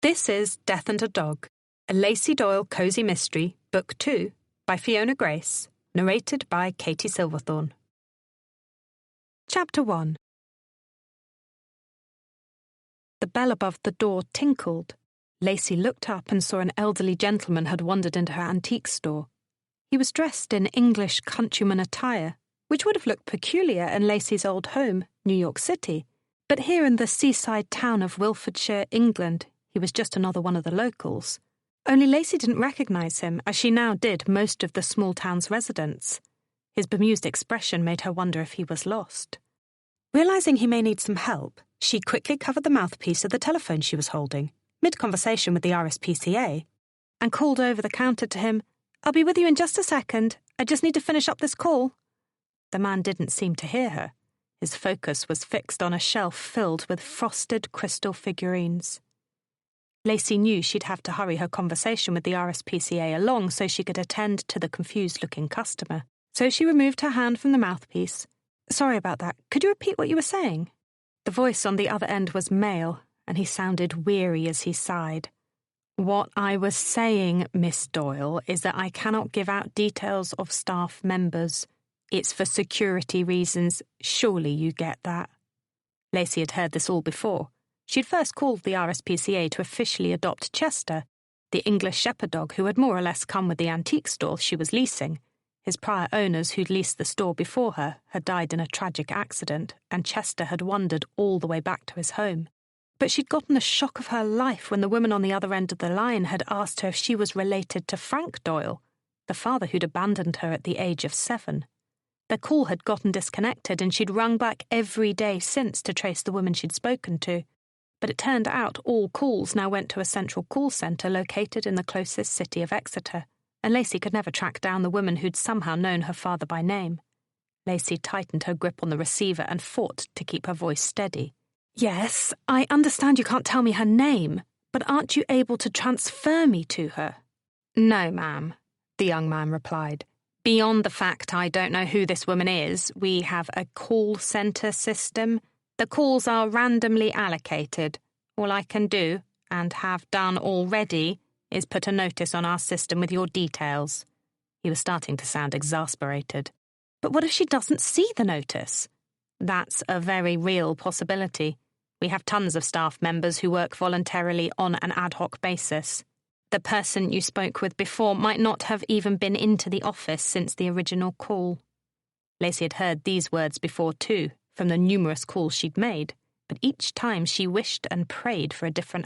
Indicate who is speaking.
Speaker 1: This is Death and a Dog, a Lacey Doyle cozy mystery, Book 2, by Fiona Grace, narrated by Katie Silverthorne. Chapter 1. The bell above the door tinkled. Lacey looked up and saw an elderly gentleman had wandered into her antique store. He was dressed in English countryman attire, which would have looked peculiar in Lacey's old home, New York City, but here in the seaside town of Wiltshire, England, he was just another one of the locals. Only Lacey didn't recognise him, as she now did most of the small town's residents. His bemused expression made her wonder if he was lost. Realising he may need some help, she quickly covered the mouthpiece of the telephone she was holding, mid-conversation with the RSPCA, and called over the counter to him, "I'll be with you in just a second. I just need to finish up this call." The man didn't seem to hear her. His focus was fixed on a shelf filled with frosted crystal figurines. Lacey knew she'd have to hurry her conversation with the RSPCA along so she could attend to the confused-looking customer. So she removed her hand from the mouthpiece. "Sorry about that. Could you repeat what you were saying?" The voice on the other end was male, and he sounded weary as he sighed. "What I was saying, Miss Doyle, is that I cannot give out details of staff members. It's for security reasons. Surely you get that." Lacey had heard this all before. She'd first called the RSPCA to officially adopt Chester, the English shepherd dog who had more or less come with the antique store she was leasing. His prior owners who'd leased the store before her had died in a tragic accident, and Chester had wandered all the way back to his home. But she'd gotten the shock of her life when the woman on the other end of the line had asked her if she was related to Frank Doyle, the father who'd abandoned her at the age of 7. Their call had gotten disconnected, and she'd rung back every day since to trace the woman she'd spoken to. But it turned out all calls now went to a central call centre located in the closest city of Exeter, and Lacey could never track down the woman who'd somehow known her father by name. Lacey tightened her grip on the receiver and fought to keep her voice steady. "Yes, I understand you can't tell me her name, but aren't you able to transfer me to her?" "No, ma'am," the young man replied. "Beyond the fact I don't know who this woman is, we have a call centre system. The calls are randomly allocated. All I can do, and have done already, is put a notice on our system with your details." He was starting to sound exasperated. "But what if she doesn't see the notice?" "That's a very real possibility. We have tons of staff members who work voluntarily on an ad hoc basis. The person you spoke with before might not have even been into the office since the original call." Lacey had heard these words before too, from the numerous calls she'd made, but each time she wished and prayed for a different